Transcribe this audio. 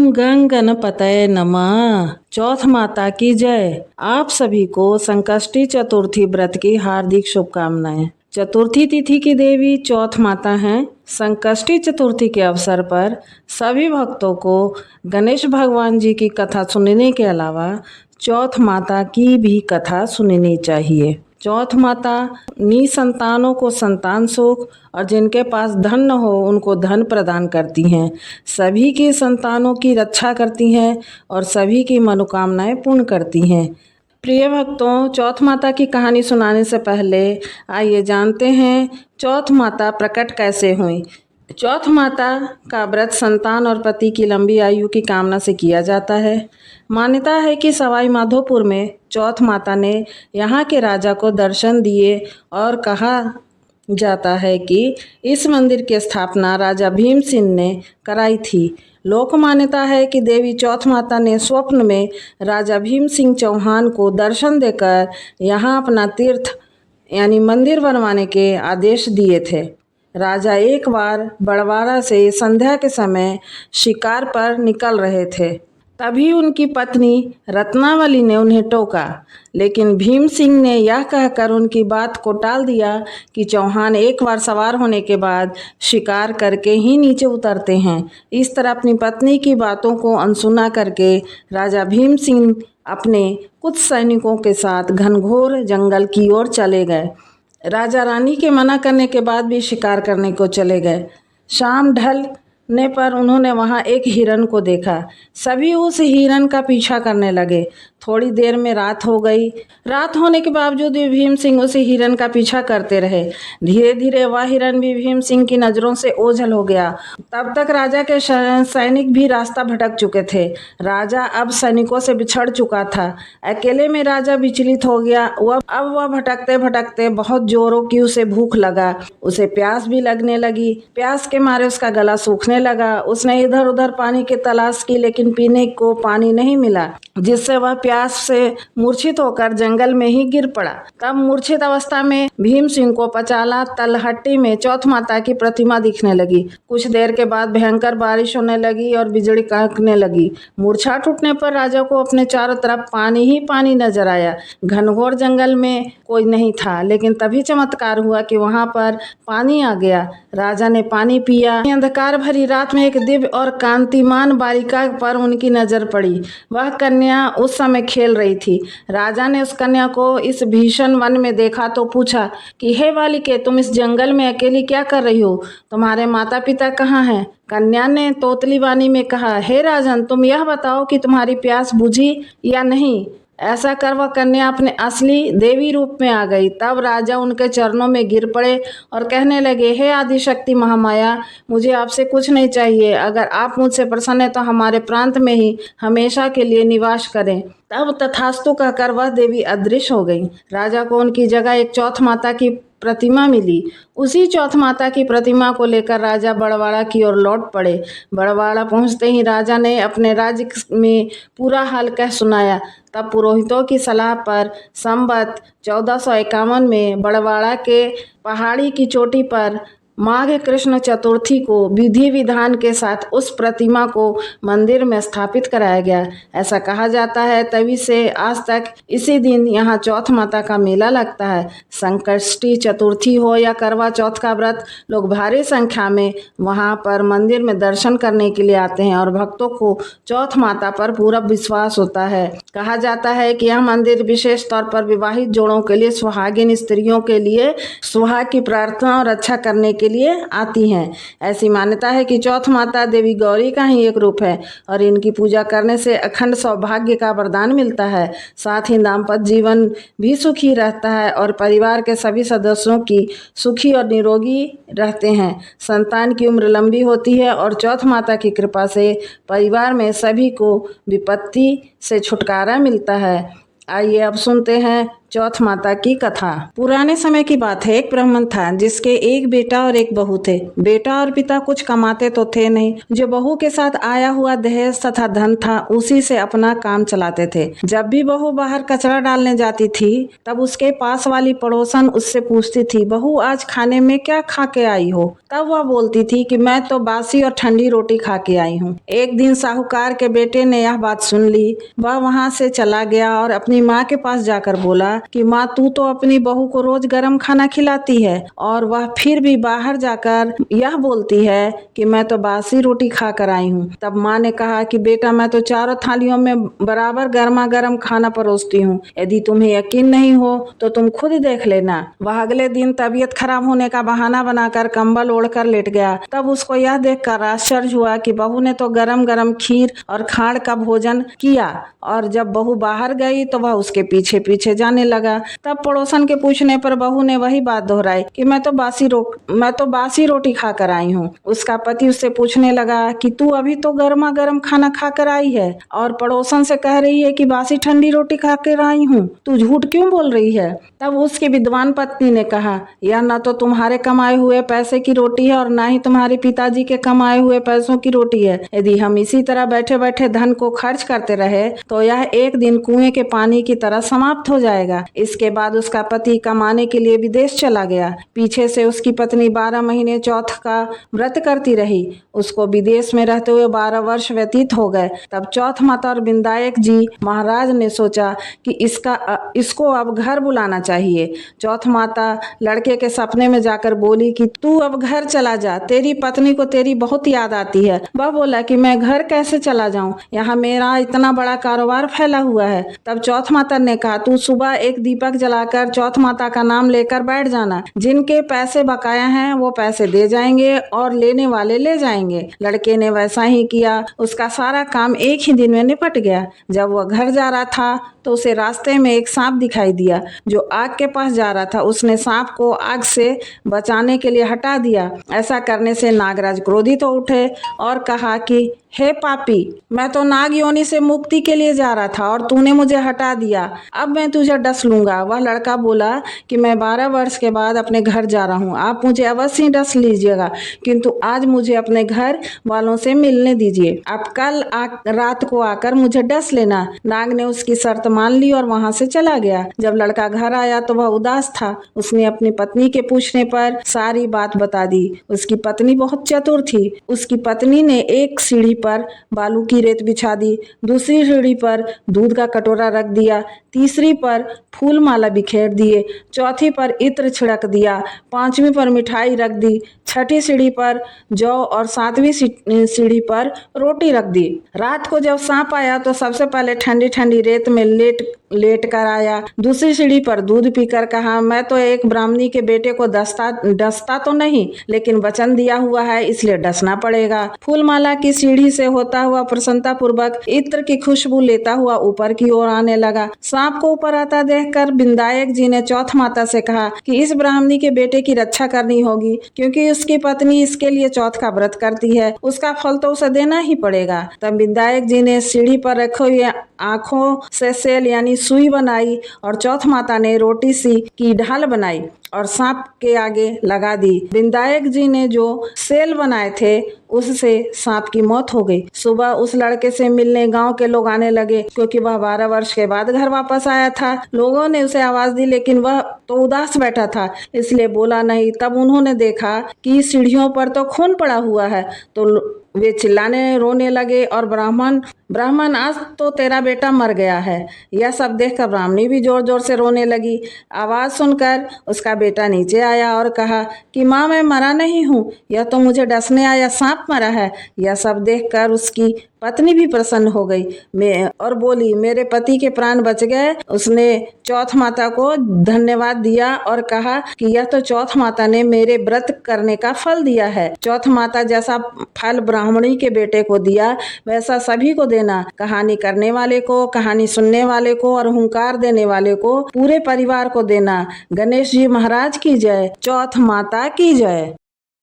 ओम गंग गणपतये नमः। चौथ माता की जय। आप सभी को संकष्टी चतुर्थी व्रत की हार्दिक शुभकामनाएं। चतुर्थी तिथि की देवी चौथ माता हैं। संकष्टी चतुर्थी के अवसर पर सभी भक्तों को गणेश भगवान जी की कथा सुनने के अलावा चौथ माता की भी कथा सुननी चाहिए। चौथ माता निसंतानों को संतान सुख और जिनके पास धन न हो उनको धन प्रदान करती हैं। सभी की संतानों की रक्षा करती हैं और सभी की मनोकामनाएं पूर्ण करती हैं। प्रिय भक्तों, चौथ माता की कहानी सुनाने से पहले आइए जानते हैं चौथ माता प्रकट कैसे हुई। चौथ माता का व्रत संतान और पति की लंबी आयु की कामना से किया जाता है। मान्यता है कि सवाई माधोपुर में चौथ माता ने यहाँ के राजा को दर्शन दिए और कहा जाता है कि इस मंदिर की स्थापना राजा भीम सिंह ने कराई थी। लोक मान्यता है कि देवी चौथ माता ने स्वप्न में राजा भीम सिंह चौहान को दर्शन देकर यहाँ अपना तीर्थ यानी मंदिर बनवाने के आदेश दिए थे। राजा एक बार बड़वाड़ा से संध्या के समय शिकार पर निकल रहे थे, तभी उनकी पत्नी रत्नावली ने उन्हें टोका, लेकिन भीम सिंह ने यह कहकर उनकी बात को टाल दिया कि चौहान एक बार सवार होने के बाद शिकार करके ही नीचे उतरते हैं। इस तरह अपनी पत्नी की बातों को अनसुना करके राजा भीम सिंह अपने कुछ सैनिकों के साथ घनघोर जंगल की ओर चले गए। राजा रानी के मना करने के बाद भी शिकार करने को चले गए। शाम ढलने पर उन्होंने वहां एक हिरन को देखा। सभी उस हिरन का पीछा करने लगे। थोड़ी देर में रात हो गई। रात होने के बावजूद भी भीम सिंह उस हिरन का पीछा करते रहे। धीरे धीरे वह हिरन भी भीम सिंह की नज़रों से ओझल हो गया। तब तक राजा के सैनिक भी रास्ता भटक चुके थे। राजा अब सैनिकों से बिछड़ चुका था। अकेले में राजा विचलित हो गया। वह भटकते भटकते बहुत जोरों की उसे भूख लगा। उसे प्यास भी लगने लगी। प्यास के मारे उसका गला सूखने लगा। उसने इधर उधर पानी की तलाश की, लेकिन पीने को पानी नहीं मिला, जिससे वह प्यास से मूर्छित होकर जंगल में ही गिर पड़ा। तब मूर्छित अवस्था में भीम सिंह को पचाला तलहट्टी में चौथ माता की प्रतिमा दिखने लगी। कुछ देर के बाद भयंकर बारिश होने लगी और बिजली कड़कने लगी। मूर्छा टूटने पर राजा को अपने चारों तरफ पानी ही पानी नजर आया। घनघोर जंगल में कोई नहीं था, लेकिन तभी चमत्कार हुआ कि वहां पर पानी आ गया। राजा ने पानी पिया। अंधकार भरी रात में एक दिव्य और कांतिमान बालिका पर उनकी नजर पड़ी। वह कन्या उस समय खेल रही थी। राजा ने उस कन्या को इस भीषण वन में देखा तो पूछा कि हे बालिके, तुम इस जंगल में अकेली क्या कर रही हो? तुम्हारे माता पिता कहाँ हैं? कन्या ने तोतली वाणी में कहा, हे राजन, तुम यह बताओ कि तुम्हारी प्यास बुझी या नहीं। ऐसा कर वह कन्या अपने असली देवी रूप में आ गई। तब राजा उनके चरणों में गिर पड़े और कहने लगे, हे आदिशक्ति महामाया, मुझे आपसे कुछ नहीं चाहिए। अगर आप मुझसे प्रसन्न हैं तो हमारे प्रांत में ही हमेशा के लिए निवास करें। तब तथास्तु कहकर वह देवी अदृश्य हो गई। राजा को उनकी जगह एक चौथ माता की प्रतिमा मिली। उसी चौथ माता की प्रतिमा को लेकर राजा बड़वाड़ा की ओर लौट पड़े। बड़वाड़ा पहुंचते ही राजा ने अपने राज्य में पूरा हाल कह सुनाया। तब पुरोहितों की सलाह पर संवत 1451 में बड़वाड़ा के पहाड़ी की चोटी पर माघ कृष्ण चतुर्थी को विधि विधान के साथ उस प्रतिमा को मंदिर में स्थापित कराया गया। ऐसा कहा जाता है, तभी से आज तक इसी दिन यहाँ चौथ माता का मेला लगता है। संकष्टी चतुर्थी हो या करवा चौथ का व्रत, लोग भारी संख्या में वहाँ पर मंदिर में दर्शन करने के लिए आते हैं और भक्तों को चौथ माता पर पूरा विश्वास होता है। कहा जाता है कि यह मंदिर विशेष तौर पर विवाहित जोड़ों के लिए, सुहागिन स्त्रियों के लिए सुहाग की प्रार्थना और रक्षा करने के लिए आती हैं। ऐसी मान्यता है कि चौथ माता देवी गौरी का ही एक रूप है और इनकी पूजा करने से अखंड सौभाग्य का वरदान मिलता है। साथ ही दाम्पत्य जीवन भी सुखी रहता है और परिवार के सभी सदस्यों की सुखी और निरोगी रहते हैं। संतान की उम्र लंबी होती है और चौथ माता की कृपा से परिवार में सभी को विपत्ति से छुटकारा मिलता है। आइए अब सुनते हैं चौथ माता की कथा। पुराने समय की बात है। एक ब्राह्मण था जिसके एक बेटा और एक बहू थे। बेटा और पिता कुछ कमाते तो थे नहीं। जो बहू के साथ आया हुआ दहेज तथा धन था उसी से अपना काम चलाते थे। जब भी बहू बाहर कचरा डालने जाती थी तब उसके पास वाली पड़ोसन उससे पूछती थी, बहू आज खाने में क्या खा के आई हो? तब वह बोलती थी कि मैं तो बासी और ठंडी रोटी खा के आई हूँ। एक दिन साहूकार के बेटे ने यह बात सुन ली। वह वहाँ से चला गया और अपनी माँ के पास जाकर बोला कि माँ, तू तो अपनी बहू को रोज गर्म खाना खिलाती है और वह फिर भी बाहर जाकर यह बोलती है कि मैं तो बासी रोटी खा कर आई हूँ। तब माँ ने कहा कि बेटा, मैं तो चारों थालियों में बराबर गर्मा गर्म खाना परोसती हूँ। यदि तुम्हें यकीन नहीं हो तो तुम खुद देख लेना। वह अगले दिन तबीयत खराब होने का बहाना बनाकर कंबल ओढ़कर लेट गया। तब उसको यह देखकर आश्चर्य हुआ कि बहू ने तो गरम गरम खीर और खाड़ का भोजन किया और जब बहू बाहर गई तो वह उसके पीछे पीछे जाने लगा। तब पड़ोसन के पूछने पर बहू ने वही बात दोहराई कि मैं तो बासी रोटी खाकर आई हूँ। उसका पति उससे पूछने लगा कि तू अभी तो गर्मा गर्म खाना खाकर आई है और पड़ोसन से कह रही है कि बासी ठंडी रोटी खाकर आई हूँ, तू झूठ क्यों बोल रही है? तब उसकी विद्वान पत्नी ने कहा, यह न तो तुम्हारे कमाए हुए पैसे की रोटी है और ना ही तुम्हारे पिताजी के कमाए हुए पैसों की रोटी है। यदि हम इसी तरह बैठे बैठे धन को खर्च करते रहे तो यह एक दिन कुएं के पानी की तरह समाप्त हो जाएगा। इसके बाद उसका पति कमाने के लिए विदेश चला गया। पीछे से उसकी पत्नी 12 महीने चौथ का व्रत करती रही। उसको विदेश में रहते हुए 12 वर्ष व्यतीत हो गए। तब चौथ माता और विनायक जी महाराज ने सोचा कि इसको अब घर बुलाना चाहिए। चौथ माता लड़के के सपने में जाकर बोली कि तू अब घर चला जा, तेरी पत्नी को तेरी बहुत याद आती है। वह बोला कि मैं घर कैसे चला जाऊं, यहाँ मेरा इतना बड़ा कारोबार फैला हुआ है। तब चौथ माता ने कहा, तू सुबह एक दीपक जलाकर चौथ माता का नाम लेकर बैठ जाना। जिनके पैसे बकाया हैं वो पैसे दे जाएंगे और लेने वाले ले जाएंगे। लड़के ने वैसा ही किया। उसका सारा काम एक ही दिन में निपट गया। जब वह घर जा रहा था तो उसे रास्ते में एक सांप दिखाई दिया जो आग के पास जा रहा था। उसने सांप को आग से बचाने के लिए हटा दिया। ऐसा करने से नागराज क्रोधित हो उठे और कहा कि हे पापी, मैं तो नाग योनि से मुक्ति के लिए जा रहा था और तूने मुझे हटा दिया। अब मैं तुझे डस लूंगा। वह लड़का बोला कि मैं 12 वर्ष के बाद अपने घर जा रहा हूँ, आप मुझे अवश्य डस लीजिएगा, किंतु आज मुझे अपने घर वालों से मिलने दीजिए। आप कल रात को आकर मुझे डस लेना। नाग ने उसकी शर्त मान ली और वहां से चला गया। जब लड़का घर आया तो वह उदास था। उसने अपनी पत्नी के पूछने पर सारी बात बता दी। उसकी पत्नी बहुत चतुर थी। उसकी पत्नी ने एक सीढ़ी पर बालू की रेत बिछा दी, दूसरी सीढ़ी पर दूध का कटोरा रख दिया, तीसरी पर फूल माला बिखेर दिए, चौथी पर इत्र छिड़क दिया, पांचवी पर मिठाई रख दी, छठी सीढ़ी पर जौ और सातवीं सीढ़ी पर रोटी रख दी। रात को जब सांप आया तो सबसे पहले ठंडी ठंडी रेत में लेट कर आया। दूसरी सीढ़ी पर दूध पीकर कहा, मैं तो एक ब्राह्मणी के बेटे को डसता तो नहीं, लेकिन वचन दिया हुआ है इसलिए डसना पड़ेगा। फूलमाला की सीढ़ी से होता हुआ प्रसन्नता पूर्वक इत्र की खुशबू लेता हुआ ऊपर की ओर आने लगा। सांप को ऊपर आता देखकर विनायक जी ने चौथ माता से कहा कि इस ब्राह्मणी के बेटे की रक्षा करनी होगी, क्योंकि उसकी पत्नी इसके लिए चौथ का व्रत करती है, उसका फल तो उसे देना ही पड़ेगा। तब विनायक जी ने सीढ़ी पर रखे हुए आंखों से सेल यानी सुई बनाई और चौथ माता ने रोटी सी की ढाल बनाई और सांप के आगे लगा दी। विनायक जी ने जो सेल बनाए थे उससे सांप की मौत हो गई। सुबह उस लड़के से मिलने गांव के लोग आने लगे, क्योंकि वह 12 वर्ष के बाद घर वापस आया था। लोगों ने उसे आवाज दी लेकिन वह तो उदास बैठा था, इसलिए बोला नहीं। तब उन्होंने देखा कि सीढ़ियों पर तो खून पड़ा हुआ है, तो वे चिल्लाने रोने लगे और ब्राह्मण आज तो तेरा बेटा मर गया है। यह सब देखकर ब्राह्मणी भी जोर जोर से रोने लगी। आवाज सुनकर उसका बेटा नीचे आया और कहा कि माँ, मैं मरा नहीं हूँ, यह तो मुझे डसने आया सांप मरा है। यह सब देखकर उसकी पत्नी भी प्रसन्न हो गई और बोली, मेरे पति के प्राण बच गए। उसने चौथ माता को धन्यवाद दिया और कहा कि यह तो चौथ माता ने मेरे व्रत करने का फल दिया है। चौथ माता जैसा फल ब्राह्मणी के बेटे को दिया वैसा सभी को देना। कहानी करने वाले को, कहानी सुनने वाले को और हुंकार देने वाले को, पूरे परिवार को देना। गणेश जी महाराज की जय। चौथ माता की जय।